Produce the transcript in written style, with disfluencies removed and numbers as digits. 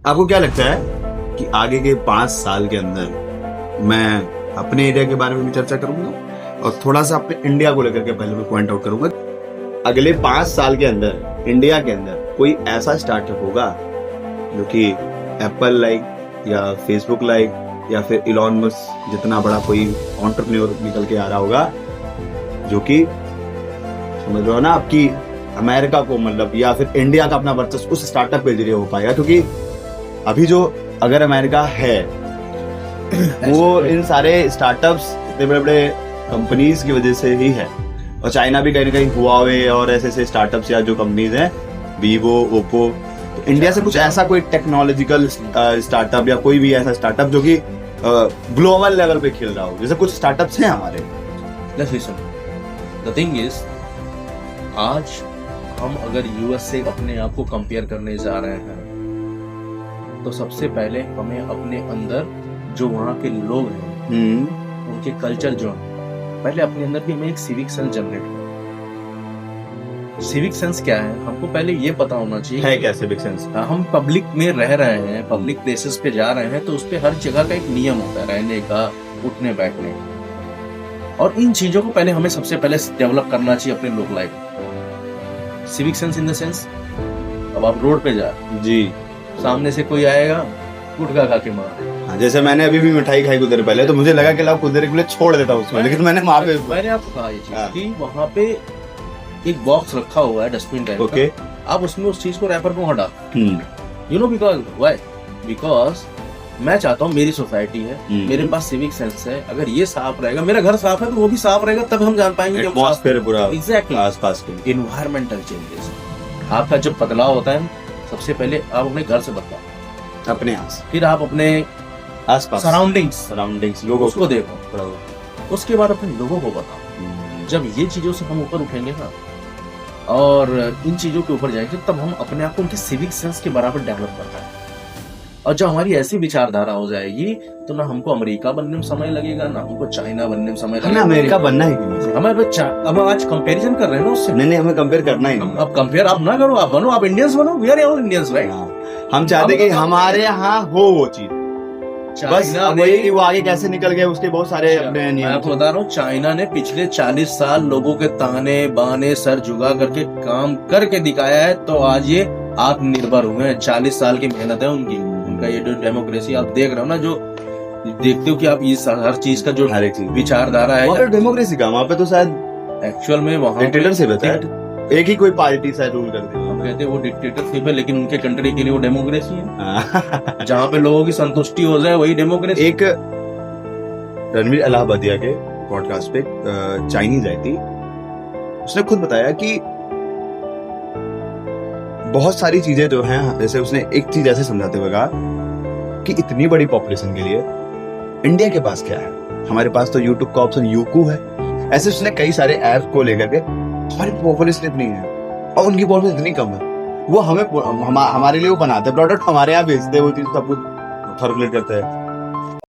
आपको क्या लगता है कि आगे के 5 साल के अंदर मैं अपने एरिया के बारे में भी चर्चा करूंगा और थोड़ा सा अपने इंडिया को लेकर के पहले मैं पॉइंट आउट करूंगा। अगले 5 साल के अंदर इंडिया के अंदर कोई ऐसा स्टार्टअप होगा जो कि एप्पल लाइक या फेसबुक लाइक या फिर इलॉन मस्क जितना बड़ा कोई एंटरप्रेन्योर निकल के आ रहा होगा, जो कि समझ रहे हो ना आपकी अमेरिका को मतलब या फिर इंडिया का अपना वर्चस्व उस स्टार्टअप के जरिए हो पाएगा। क्योंकि अभी जो अगर अमेरिका है वो इन सारे स्टार्टअप्स इतने बड़े बड़े कंपनीज की वजह से ही है, और चाइना भी कहीं ना कहीं हुआवे और ऐसे ऐसे स्टार्टअप्स या जो कंपनीज हैं वीवो ओप्पो, तो इंडिया से कुछ ऐसा कोई टेक्नोलॉजिकल स्टार्टअप या कोई भी ऐसा स्टार्टअप जो कि ग्लोबल लेवल पे खेल रहा हो, जैसे कुछ स्टार्टअप्स हैं हमारे। Let's listen. The thing is, आज हम अगर यूएस से अपने आप को कंपेयर करने जा रहे हैं तो सबसे पहले हमें अपने अंदर जो वहाँ के लोग हैं उनके कल्चर जो है, पहले अपने अंदर भी हमें एक सिविक सेंस जनरेट करना। सिविक सेंस क्या है, हमको पहले ये पता होना चाहिए है क्या सिविक सेंस। हम पब्लिक में रह रहे हैं, पब्लिक प्लेसेस पे जा रहे हैं, तो उस पे हर जगह का एक नियम होता है, रहने का, उठने बैठने का, और इन चीजों को पहले हमें सबसे पहले डेवलप करना चाहिए अपने लोक life. Civic sense in the sense, अब आप रोड पे जा जी, सामने से कोई आएगा गुटखा खा के मार, हाँ, जैसे मैंने अभी भी मिठाई खाई कुछ देर पहले, तो मुझे लगा कि लाओ कुछ देर के लिए छोड़ देता उसमें, लेकिन मैंने वहां पे मैंने आपको कहा ये हाँ। चीज कि वहां पे एक बॉक्स रखा हुआ है डस्टबिन टाइप ओके, का, आप उसमें उस चीज को रैपर को हटा, you know because why, because मैं चाहता हूँ मेरी सोसाइटी है, मेरे पास सिविक सेंस है, अगर ये साफ रहेगा, मेरा घर साफ है तो वो भी साफ रहेगा, तब हम जान पाएंगे कि एटमॉस्फेयर पूरा एग्जैक्टली आसपास के। Environmental changes. आपका जब बदलाव होता है, सबसे पहले आप अपने घर से बदलाव, अपने आस फिर आप अपने आसपास सराउंडिंग्स लोगों उसको देखो, उसके बाद अपने लोगों को बताओ। जब ये चीजों से हम ऊपर उठेंगे ना और इन चीजों के ऊपर जाएंगे, तब हम अपने आप को उनके सिविक सेंस के बराबर डेवलप कर पाएंगे। और जब हमारी ऐसी विचारधारा हो जाएगी तो ना हमको अमेरिका बनने में समय लगेगा, ना हमको चाइना बनने में समय हमें लगेगा। अमेरिका बनना ही क्यों? हमें अब आज कंपैरिजन कर रहे हैं ना उससे। नहीं, हमें कंपेयर करना ही नहीं। अब कंपेयर आप ना करो, आप बनो, आप इंडियंस बनो, we are all Indians right. हम चाहते कि हमारे यहाँ हो वो चीज, बस वही कि वो आगे कैसे निकल गए उसके बहुत सारे अपने मैं नियम। आपको बता रहा हूँ, चाइना ने पिछले 40 साल लोगों के ताने बाने सर झुका करके काम करके दिखाया है, तो आज ये आत्मनिर्भर हुए हैं। 40 साल की मेहनत है उनकी, उनका ये जो डेमोक्रेसी आप देख रहे हो ना, जो देखते हो कि आप ये हर चीज का जो हर एक चीज विचारधारा है, वहाँ पे डेमोक्रेसी का, वहाँ पे तो शायद एक्चुअल में वहाँ डिक्टेटरशिप है, एक ही कोई पार्टी शायद रूल करती है। हम कहते हैं वो डिक्टेटरशिप है, लेकिन उनके कंट्री के लिए वो डेमोक्रेसी है। जहाँ पे लोगों की संतुष्टि हो जाए वही डेमोक्रेसी। एक रणवीर अलाहाबादिया के पॉडकास्ट पे चाइनीज आई थी, उसने खुद बताया कि बहुत सारी चीजें जो हैं, जैसे उसने एक चीज ऐसे समझाते हुए कहा कि इतनी बड़ी पॉपुलेशन के लिए इंडिया के पास क्या है, हमारे पास तो यूट्यूब का ऑप्शन यूकू है। ऐसे उसने कई सारे ऐप्स को लेकर के, हमारी पॉपुलेशन इतनी है और उनकी पॉपुलेशन इतनी कम है, वो हमारे लिए वो बनाते हैं प्रोडक्ट, हमारे यहाँ बेचते हैं वो चीज, सब कुछ फॉर्मुलेट करते हैं।